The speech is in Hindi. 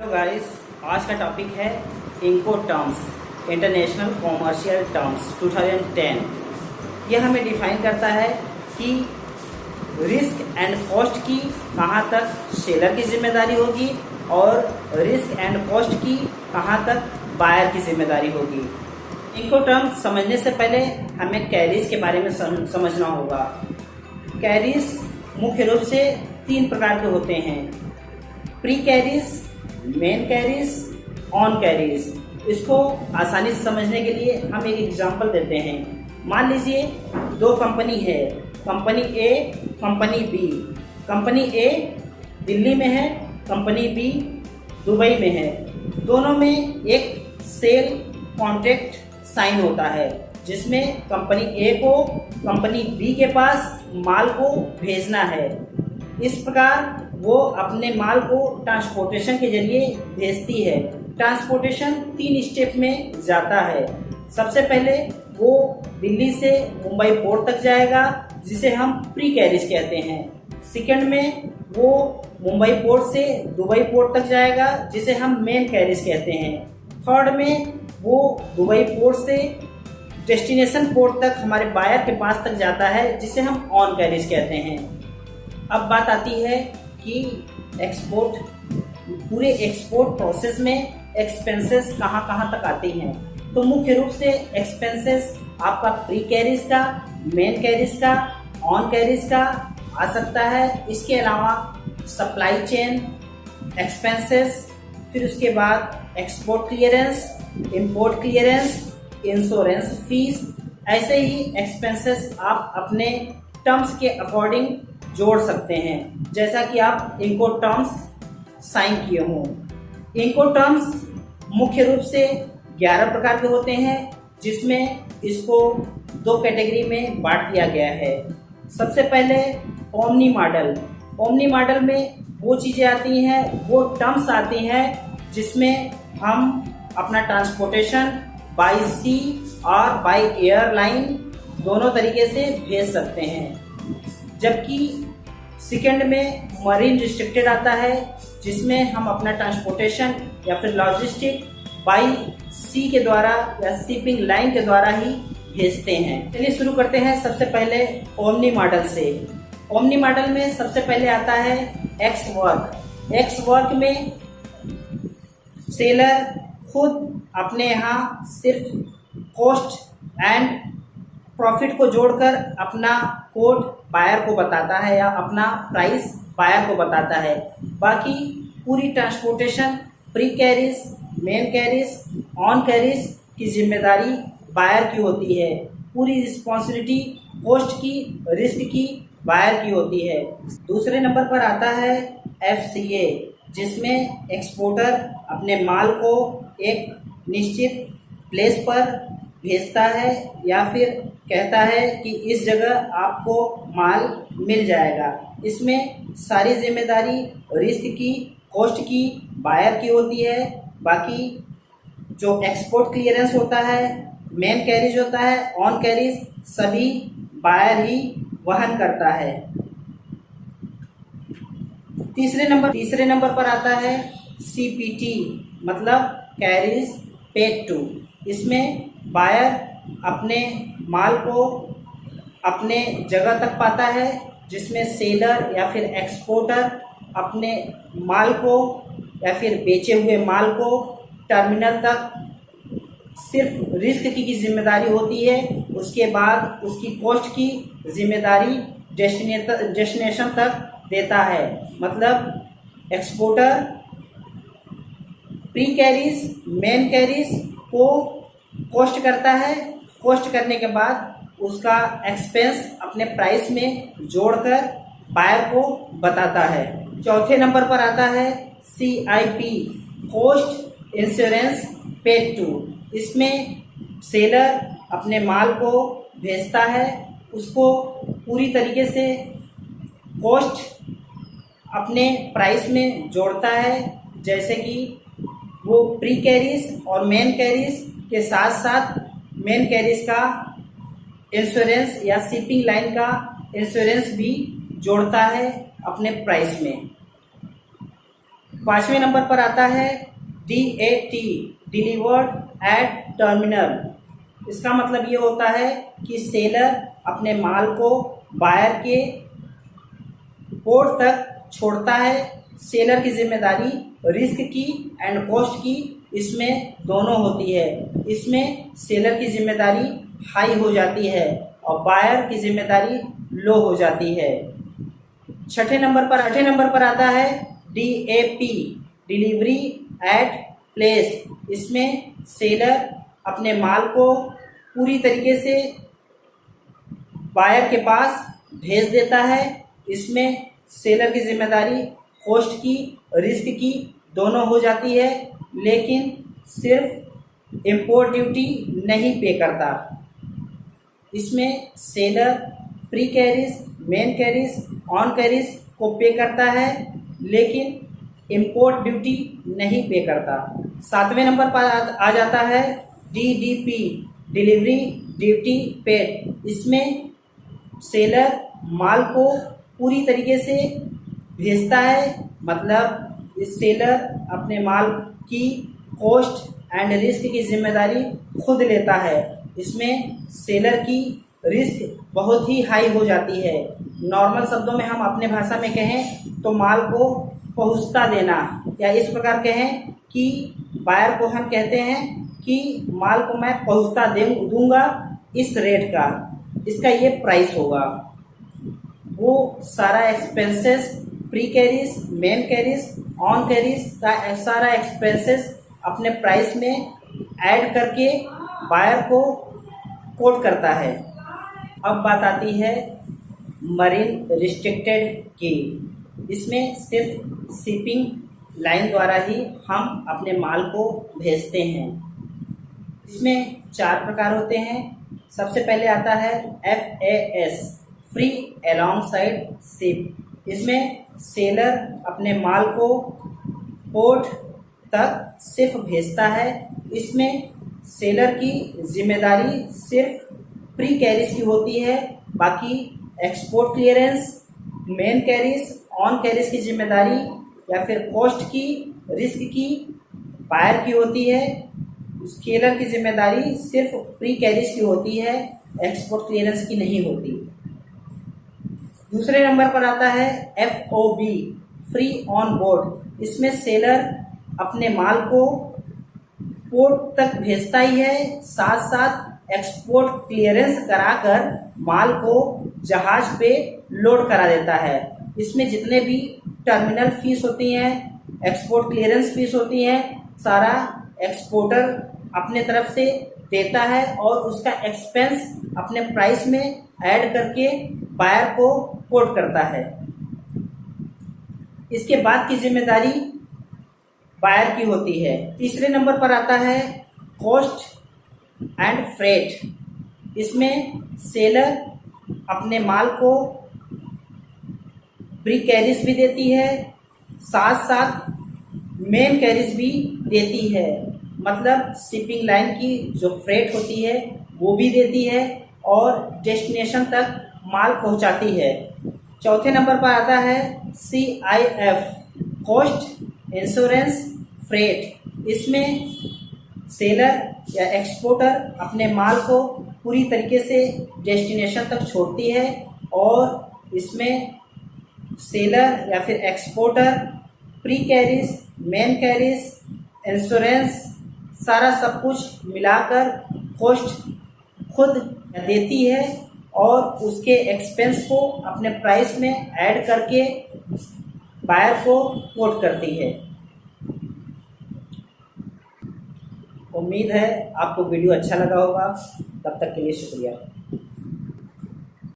तो गाइस, आज का टॉपिक है इंको टर्म्स, इंटरनेशनल कॉमर्शियल टर्म्स 2010। यह हमें डिफाइन करता है कि रिस्क एंड कॉस्ट की कहाँ तक सेलर की जिम्मेदारी होगी और रिस्क एंड कॉस्ट की कहाँ तक बायर की जिम्मेदारी होगी। इंको टर्म्स समझने से पहले हमें कैरीज के बारे में समझना होगा। कैरीज मुख्य रूप से 3 प्रकार के होते हैं: pre carries, main carries, on carries. इसको आसानी से समझने के लिए हम एक एग्जांपल देते हैं। मान लीजिए 2 कंपनी है, कंपनी ए, कंपनी बी। कंपनी ए दिल्ली में है, कंपनी बी दुबई में है। दोनों में एक सेल कॉन्ट्रैक्ट साइन होता है जिसमें कंपनी ए को कंपनी बी के पास माल को भेजना है। इस प्रकार वो अपने माल को ट्रांसपोर्टेशन के जरिए भेजती है। ट्रांसपोर्टेशन 3 स्टेप में जाता है। सबसे पहले वो दिल्ली से मुंबई पोर्ट तक जाएगा, जिसे हम प्री कैरीज कहते हैं। सेकंड में वो मुंबई पोर्ट से दुबई पोर्ट तक जाएगा, जिसे हम मेन कैरीज कहते हैं। थर्ड में वो दुबई पोर्ट से डेस्टिनेशन पोर्ट तक हमारे बायर के पास तक जाता है, जिसे हम ऑन कैरीज कहते हैं। अब बात आती है कि पूरे एक्सपोर्ट प्रोसेस में एक्सपेंसेस कहाँ कहाँ तक आती हैं। तो मुख्य रूप से एक्सपेंसेस आपका प्री कैरीज का, मेन कैरीज का, ऑन कैरीज का आ सकता है। इसके अलावा सप्लाई चेन एक्सपेंसेस, फिर उसके बाद export clearance, import clearance, insurance fees, ऐसे ही एक्सपेंसेस आप अपने टर्म्स के अकॉर्डिंग जोड़ सकते हैं, जैसा कि आप इंको टर्म्स साइन किए हों। इंको टर्म्स मुख्य रूप से 11 प्रकार के होते हैं, जिसमें इसको 2 कैटेगरी में बांट दिया गया है। सबसे पहले ओमनी मॉडल। ओमनी मॉडल में वो चीज़ें आती हैं, वो टर्म्स आती हैं जिसमें हम अपना ट्रांसपोर्टेशन बाय सी और बाय एयरलाइन दोनों तरीके से भेज सकते हैं। जबकि सेकंड में मरीन रिस्ट्रिक्टेड आता है, जिसमें हम अपना ट्रांसपोर्टेशन या फिर लॉजिस्टिक बाय सी के द्वारा या शिपिंग लाइन के द्वारा ही भेजते हैं। चलिए शुरू करते हैं सबसे पहले ओमनी मॉडल से। ओमनी मॉडल में सबसे पहले आता है एक्स वर्क। एक्स वर्क में सेलर खुद अपने यहाँ सिर्फ कॉस्ट एंड प्रॉफिट को जोड़कर अपना कोड बायर को बताता है या अपना प्राइस बायर को बताता है। बाकी पूरी transportation pre carries, main carries, on carries की जिम्मेदारी बायर की होती है। पूरी रिस्पॉन्सिबिलिटी कॉस्ट की, रिस्क की बायर की होती है। दूसरे नंबर पर आता है FCA, जिसमें एक्सपोर्टर अपने माल को एक निश्चित प्लेस पर भेजता है या फिर कहता है कि इस जगह आपको माल मिल जाएगा। इसमें सारी जिम्मेदारी रिस्क की, कॉस्ट की बायर की होती है। बाकी जो एक्सपोर्ट क्लियरेंस होता है, मेन कैरीज होता है, ऑन कैरीज सभी बायर ही वहन करता है। तीसरे नंबर पर आता है CPT, मतलब कैरीज पेड टू। इसमें बायर अपने माल को अपने जगह तक पाता है, जिसमें सेलर या फिर एक्सपोर्टर अपने माल को या फिर बेचे हुए माल को टर्मिनल तक सिर्फ रिस्क की जिम्मेदारी होती है। उसके बाद उसकी कॉस्ट की जिम्मेदारी डेस्टिनेशन तक देता है। मतलब exporter pre carries, main carries को कॉस्ट करता है। कॉस्ट करने के बाद उसका एक्सपेंस अपने प्राइस में जोड़कर बायर को बताता है। चौथे नंबर पर आता है CIP, cost insurance paid to. इसमें सेलर अपने माल को भेजता है, उसको पूरी तरीके से कॉस्ट अपने प्राइस में जोड़ता है, जैसे कि वो प्री कैरीज और मेन कैरीज के साथ साथ मेन कैरीज का इंश्योरेंस या शिपिंग लाइन का इंश्योरेंस भी जोड़ता है अपने प्राइस में। 5वें नंबर पर आता है DAT, डिलीवर्ड एट टर्मिनल। इसका मतलब ये होता है कि सेलर अपने माल को बायर के पोर्ट तक छोड़ता है। सेलर की जिम्मेदारी रिस्क की एंड कॉस्ट की इसमें दोनों होती है। इसमें सेलर की जिम्मेदारी हाई हो जाती है और बायर की जिम्मेदारी लो हो जाती है। छठे नंबर पर आता है DAP, डिलीवरी एट प्लेस। इसमें सेलर अपने माल को पूरी तरीके से बायर के पास भेज देता है। इसमें सेलर की जिम्मेदारी कॉस्ट की, रिस्क की दोनों हो जाती है, लेकिन सिर्फ इंपोर्ट ड्यूटी नहीं पे करता। इसमें seller pre carriage, main carriage, on carriage को पे करता है, लेकिन इंपोर्ट ड्यूटी नहीं पे करता। 7वें नंबर पर आ जाता है DDP, डिलीवरी ड्यूटी पेड। इसमें सेलर माल को पूरी तरीके से भेजता है, मतलब इस सेलर अपने माल की कॉस्ट एंड रिस्क की जिम्मेदारी खुद लेता है। इसमें सेलर की रिस्क बहुत ही हाई हो जाती है। नॉर्मल शब्दों में हम अपने भाषा में कहें तो माल को पहुंचता देना, या इस प्रकार कहें कि बायर को हम कहते हैं कि माल को मैं पहुंचता दूंगा इस रेट का, इसका ये प्राइस होगा। वो सारा expenses pre carriage, main carriage, on carriage का सारा एक्सपेंसेस अपने प्राइस में ऐड करके बायर को कोट करता है। अब बात आती है मरीन रिस्ट्रिक्टेड की। इसमें सिर्फ शिपिंग लाइन द्वारा ही हम अपने माल को भेजते हैं। इसमें 4 प्रकार होते हैं। सबसे पहले आता है FAS, free along side ship. इसमें सेलर अपने माल को पोर्ट तक सिर्फ भेजता है। इसमें सेलर की जिम्मेदारी सिर्फ प्री कैरिज की होती है, बाकी export clearance, main carriage, on carriage की जिम्मेदारी या फिर कॉस्ट की, रिस्क की बायर की होती है। सेलर की जिम्मेदारी सिर्फ प्री कैरिज की होती है, एक्सपोर्ट क्लियरेंस की नहीं होती। दूसरे नंबर पर आता है FOB, फ्री ऑन बोर्ड। इसमें सेलर अपने माल को पोर्ट तक भेजता ही है, साथ साथ एक्सपोर्ट क्लियरेंस कराकर माल को जहाज पे लोड करा देता है। इसमें जितने भी टर्मिनल फीस होती हैं, एक्सपोर्ट क्लियरेंस फीस होती हैं, सारा एक्सपोर्टर अपने तरफ से देता है और उसका एक्सपेंस अपने प्राइस में ऐड करके बायर को कोट करता है। इसके बाद की जिम्मेदारी बायर की होती है। तीसरे नंबर पर आता है कॉस्ट एंड फ्रेट। इसमें सेलर अपने माल को प्री कैरिज भी देती है, साथ साथ मेन कैरिज भी देती है, मतलब शिपिंग लाइन की जो फ्रेट होती है वो भी देती है और डेस्टिनेशन तक माल पहुंचाती है। चौथे नंबर पर आता है CIF, कॉस्ट इंश्योरेंस फ्रेट। इसमें सेलर या एक्सपोर्टर अपने माल को पूरी तरीके से डेस्टिनेशन तक छोड़ती है और इसमें सेलर या फिर exporter pre carriage, main carriage, insurance सारा सब कुछ मिलाकर कॉस्ट खुद देती है और उसके एक्सपेंस को अपने प्राइस में ऐड करके बायर को कोट करती है। उम्मीद है आपको वीडियो अच्छा लगा होगा। तब तक के लिए शुक्रिया।